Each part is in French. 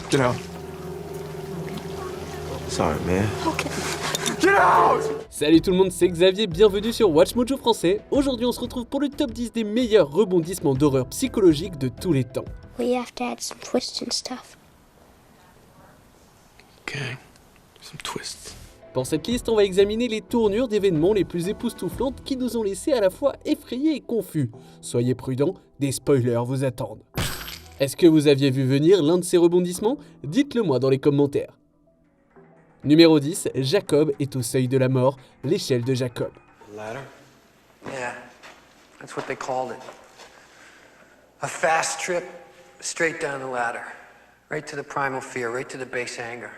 Get out. Sorry, man. Okay. Get out! Salut tout le monde, c'est Xavier, bienvenue sur Watch Mojo français. Aujourd'hui on se retrouve pour le top 10 des meilleurs rebondissements d'horreur psychologique de tous les temps. We have to add some twists and stuff. Okay. Some twists. Pour cette liste, on va examiner les tournures d'événements les plus époustouflantes qui nous ont laissés à la fois effrayés et confus. Soyez prudents, des spoilers vous attendent. Est-ce que vous aviez vu venir l'un de ces rebondissements? Dites-le moi dans les commentaires. Numéro 10, Jacob est au seuil de la mort, l'échelle de Jacob. Ladder? Yeah, that's what they called it. A fast trip straight down the ladder. Right to the primal fear, right to the base anger.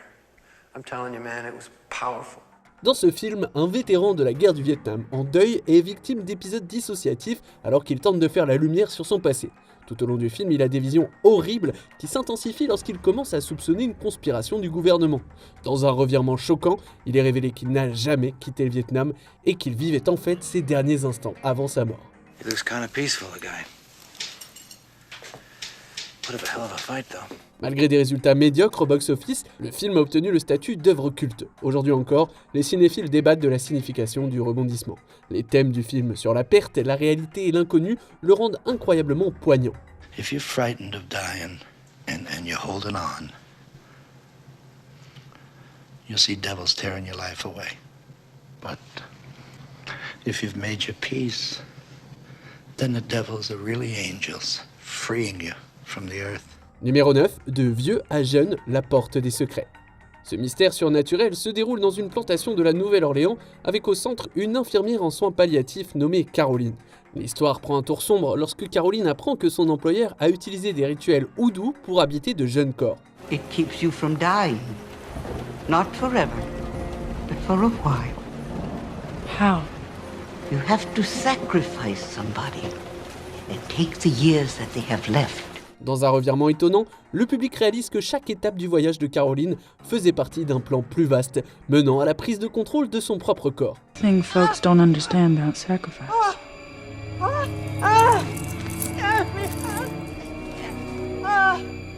I'm telling you, man, it was powerful. Dans ce film, un vétéran de la guerre du Vietnam en deuil est victime d'épisodes dissociatifs alors qu'il tente de faire la lumière sur son passé. Tout au long du film, il a des visions horribles qui s'intensifient lorsqu'il commence à soupçonner une conspiration du gouvernement. Dans un revirement choquant, il est révélé qu'il n'a jamais quitté le Vietnam et qu'il vivait en fait ses derniers instants avant sa mort. He looks kind of peaceful, the guy. Put up a hell of a fight, though. Malgré des résultats médiocres au box-office, le film a obtenu le statut d'œuvre culte. Aujourd'hui encore, les cinéphiles débattent de la signification du rebondissement. Les thèmes du film sur la perte, la réalité et l'inconnu le rendent incroyablement poignant. If you're frightened of dying and you're holding on, you'll see devils tearing your life away. But if you've made your peace, then the devils are really angels, freeing you from the earth. Numéro 9, de vieux à jeune, la porte des secrets. Ce mystère surnaturel se déroule dans une plantation de la Nouvelle-Orléans avec au centre une infirmière en soins palliatifs nommée Caroline. L'histoire prend un tour sombre lorsque Caroline apprend que son employeur a utilisé des rituels houdous pour habiter de jeunes corps. It keeps you from dying. Not forever, but for a while. How? You have to sacrifice somebody and take the years that they have left. Dans un revirement étonnant, le public réalise que chaque étape du voyage de Caroline faisait partie d'un plan plus vaste, menant à la prise de contrôle de son propre corps. Thing folks don't understand about sacrifice.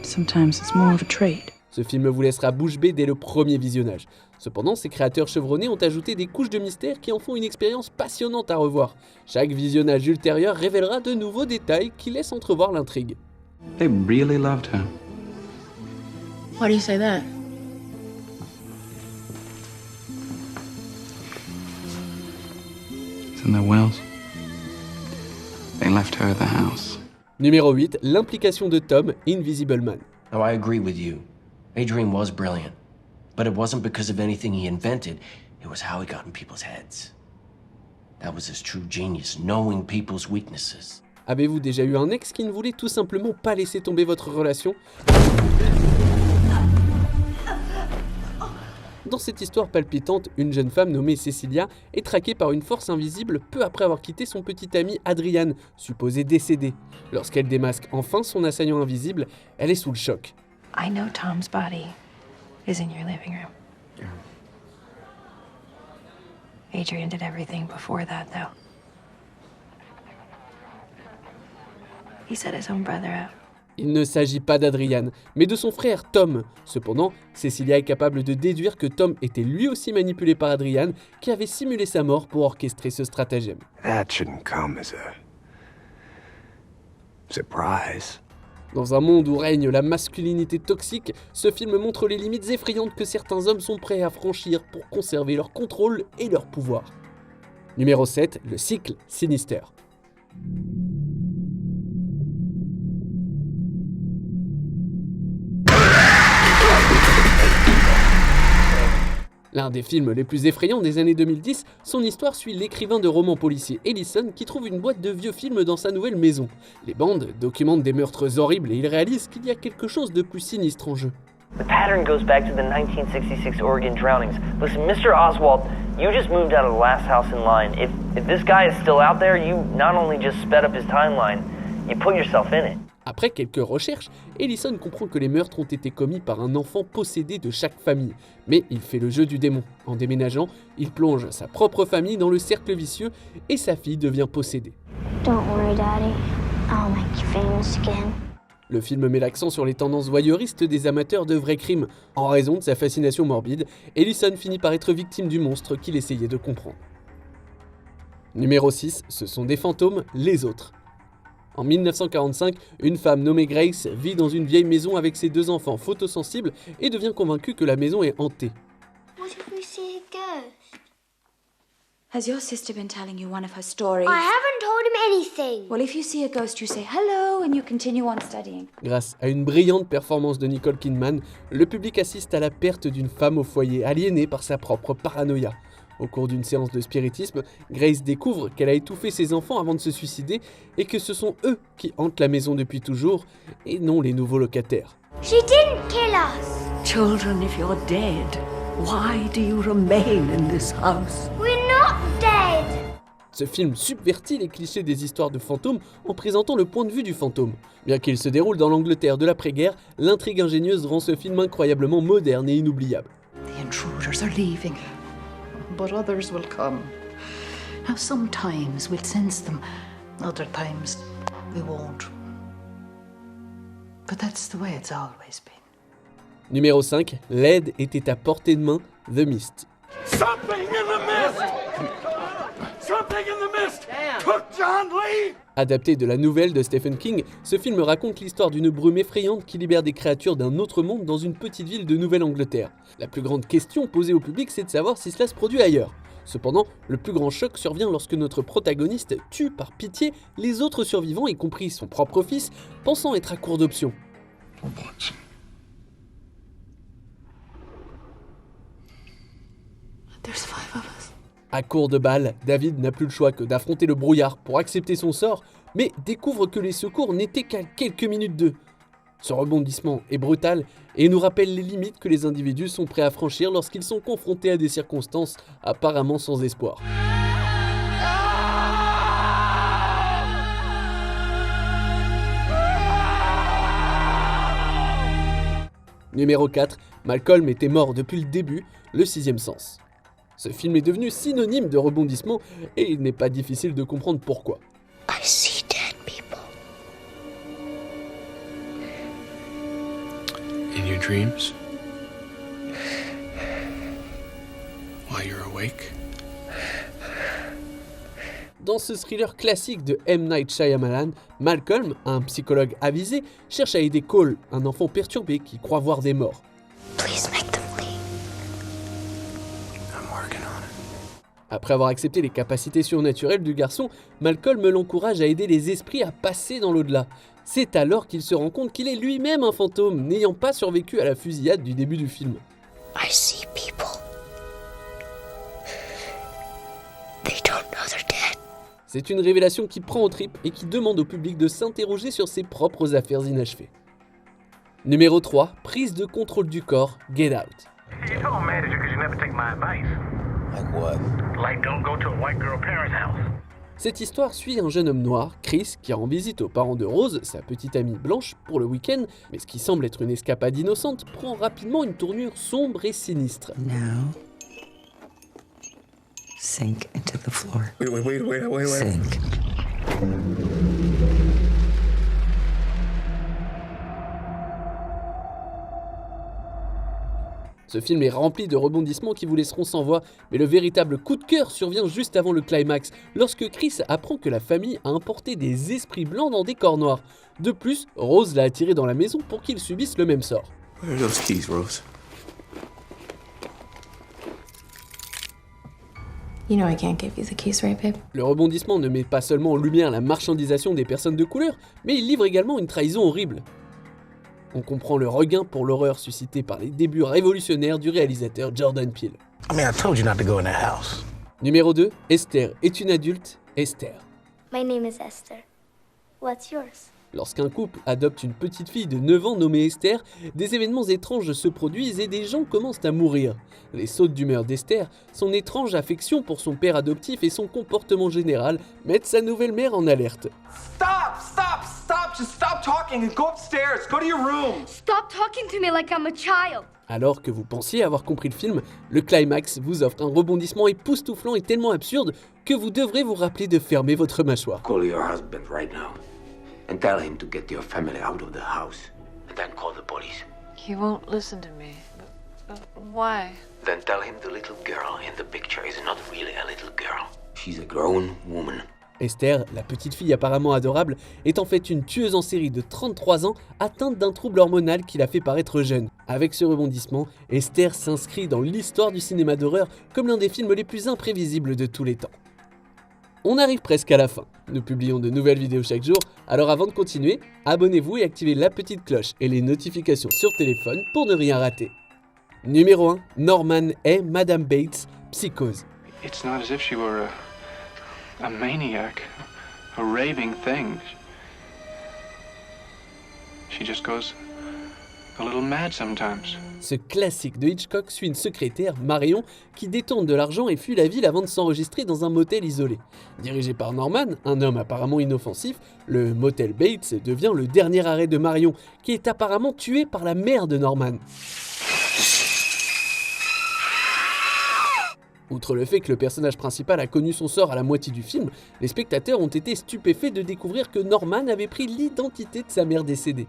Sometimes it's more of a trait. Ce film vous laissera bouche bée dès le premier visionnage. Cependant, ses créateurs chevronnés ont ajouté des couches de mystère qui en font une expérience passionnante à revoir. Chaque visionnage ultérieur révélera de nouveaux détails qui laissent entrevoir l'intrigue. They really loved her. Why do you say that? It's in their wills. They left her at the house. Numéro 8, l'implication de Tom, Invisible Man. Now, I agree with you. Adrian was brilliant. But it wasn't because of anything he invented. It was how he got in people's heads. That was his true genius, knowing people's weaknesses. Avez-vous déjà eu un ex qui ne voulait tout simplement pas laisser tomber votre relation? Dans cette histoire palpitante, une jeune femme nommée Cecilia est traquée par une force invisible peu après avoir quitté son petit ami Adrian, supposé décédé. Lorsqu'elle démasque enfin son assaillant invisible, elle est sous le choc. I know Tom's body is in your living room. Adrian did everything before that, though. He set his own brother up. Il ne s'agit pas d'Adrian, mais de son frère Tom. Cependant, Cecilia est capable de déduire que Tom était lui aussi manipulé par Adrian, qui avait simulé sa mort pour orchestrer ce stratagème. That shouldn't come as a surprise. Dans un monde où règne la masculinité toxique, ce film montre les limites effrayantes que certains hommes sont prêts à franchir pour conserver leur contrôle et leur pouvoir. Numéro 7, le cycle Sinister. L'un des films les plus effrayants des années 2010, son histoire suit l'écrivain de romans policiers Ellison qui trouve une boîte de vieux films dans sa nouvelle maison. Les bandes documentent des meurtres horribles et il réalise qu'il y a quelque chose de plus sinistre en jeu. The pattern goes back to the 1966 Oregon drownings. Listen, Mr. Oswald, you just moved out of the last house in line. If this guy is still out there, you not only just sped up his timeline, you put yourself in it. Après quelques recherches, Ellison comprend que les meurtres ont été commis par un enfant possédé de chaque famille. Mais il fait le jeu du démon. En déménageant, il plonge sa propre famille dans le cercle vicieux et sa fille devient possédée. Don't worry, Daddy. I'll make you famous again. Le film met l'accent sur les tendances voyeuristes des amateurs de vrais crimes. En raison de sa fascination morbide, Ellison finit par être victime du monstre qu'il essayait de comprendre. Numéro 6, ce sont des fantômes, les autres. En 1945, une femme nommée Grace vit dans une vieille maison avec ses 2 enfants photosensibles et devient convaincue que la maison est hantée. What if we see a ghost? Has your sister been telling you one of her stories? I haven't told him anything. Well, if you see a ghost, you say hello and you continue on studying. Grâce à une brillante performance de Nicole Kidman, le public assiste à la perte d'une femme au foyer, aliénée par sa propre paranoïa. Au cours d'une séance de spiritisme, Grace découvre qu'elle a étouffé ses enfants avant de se suicider et que ce sont eux qui hantent la maison depuis toujours et non les nouveaux locataires. She didn't kill us. Children, if you're dead, why do you remain in this house? We're not dead. Ce film subvertit les clichés des histoires de fantômes en présentant le point de vue du fantôme. Bien qu'il se déroule dans l'Angleterre de l'après-guerre, l'intrigue ingénieuse rend ce film incroyablement moderne et inoubliable. The intruders are leaving, but others will come. Now, sometimes we'll sense them, other times we won't. But that's the way it's always been. Numéro 5, l'aide était à portée de main, The Mist. Something in the mist! Something in the mist! Took John Lee! Adapté de la nouvelle de Stephen King, ce film raconte l'histoire d'une brume effrayante qui libère des créatures d'un autre monde dans une petite ville de Nouvelle-Angleterre. La plus grande question posée au public, c'est de savoir si cela se produit ailleurs. Cependant, le plus grand choc survient lorsque notre protagoniste tue par pitié les autres survivants, y compris son propre fils, pensant être à court d'options. There's 5 of us. À court de balles, David n'a plus le choix que d'affronter le brouillard pour accepter son sort, mais découvre que les secours n'étaient qu'à quelques minutes d'eux. Ce rebondissement est brutal et nous rappelle les limites que les individus sont prêts à franchir lorsqu'ils sont confrontés à des circonstances apparemment sans espoir. Numéro 4, Malcolm était mort depuis le début, le 6e sens. Ce film est devenu synonyme de rebondissement et il n'est pas difficile de comprendre pourquoi. I see dead people. In your dreams? While you're awake? Dans ce thriller classique de M. Night Shyamalan, Malcolm, un psychologue avisé, cherche à aider Cole, un enfant perturbé qui croit voir des morts. Please make them leave. I'm working on it. Après avoir accepté les capacités surnaturelles du garçon, Malcolm l'encourage à aider les esprits à passer dans l'au-delà. C'est alors qu'il se rend compte qu'il est lui-même un fantôme, n'ayant pas survécu à la fusillade du début du film. I see people. They don't know they're dead. C'est une révélation qui prend aux tripes et qui demande au public de s'interroger sur ses propres affaires inachevées. Numéro 3, prise de contrôle du corps, Get Out. You told manager because you never take my advice. Like what? Like don't go to a white girl parents' house. Cette histoire suit un jeune homme noir, Chris, qui rend visite aux parents de Rose, sa petite amie blanche, pour le week-end, mais ce qui semble être une escapade innocente prend rapidement une tournure sombre et sinistre. Now, sink into the floor. Wait. Sink. Ce film est rempli de rebondissements qui vous laisseront sans voix, mais le véritable coup de cœur survient juste avant le climax, lorsque Chris apprend que la famille a importé des esprits blancs dans des corps noirs. De plus, Rose l'a attiré dans la maison pour qu'il subisse le même sort. Where are those keys, Rose? You know I can't give you the keys, right, babe? Le rebondissement ne met pas seulement en lumière la marchandisation des personnes de couleur, mais il livre également une trahison horrible. On comprend le regain pour l'horreur suscité par les débuts révolutionnaires du réalisateur Jordan Peele. I mean, I told you not to go in that house. Numéro 2, Esther est une adulte, Esther. My name is Esther. What's yours? Lorsqu'un couple adopte une petite fille de 9 ans nommée Esther, des événements étranges se produisent et des gens commencent à mourir. Les sautes d'humeur d'Esther, son étrange affection pour son père adoptif et son comportement général mettent sa nouvelle mère en alerte. Stop! Just stop talking and go upstairs. Go to your room. Stop talking to me like I'm a child. Alors que vous pensiez avoir compris le film, le climax vous offre un rebondissement époustouflant et tellement absurde que vous devrez vous rappeler de fermer votre mâchoire. Call your husband right now. and tell him to get your family out of the house, and then call the police. He won't listen to me. But why? Then tell him the little girl in the picture is not really a little girl. She's a grown woman. Esther, la petite fille apparemment adorable, est en fait une tueuse en série de 33 ans atteinte d'un trouble hormonal qui la fait paraître jeune. Avec ce rebondissement, Esther s'inscrit dans l'histoire du cinéma d'horreur comme l'un des films les plus imprévisibles de tous les temps. On arrive presque à la fin. Nous publions de nouvelles vidéos chaque jour, alors avant de continuer, abonnez-vous et activez la petite cloche et les notifications sur téléphone pour ne rien rater. Numéro 1, Norman est Madame Bates, Psychose. It's not as if she were a maniac, a raving thing. She just goes a little mad sometimes. Ce classique de Hitchcock suit une secrétaire, Marion, qui détourne de l'argent et fuit la ville avant de s'enregistrer dans un motel isolé. Dirigé par Norman, un homme apparemment inoffensif, le motel Bates devient le dernier arrêt de Marion, qui est apparemment tuée par la mère de Norman. Outre le fait que le personnage principal a connu son sort à la moitié du film, les spectateurs ont été stupéfaits de découvrir que Norman avait pris l'identité de sa mère décédée.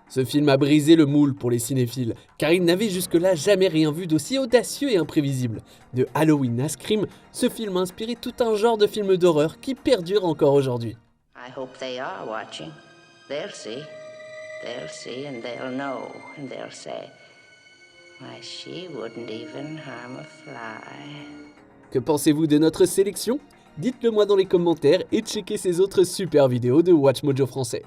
Ce film a brisé le moule pour les cinéphiles, car ils n'avaient jusque-là jamais rien vu d'aussi audacieux et imprévisible. De Halloween à Scream, ce film a inspiré tout un genre de films d'horreur qui perdure encore aujourd'hui. I hope they are watching. They'll see, and they'll know, and they'll say, why, she wouldn't even harm a fly. Que pensez-vous de notre sélection ? Dites-le moi dans les commentaires et checkez ces autres super vidéos de Watch Mojo français.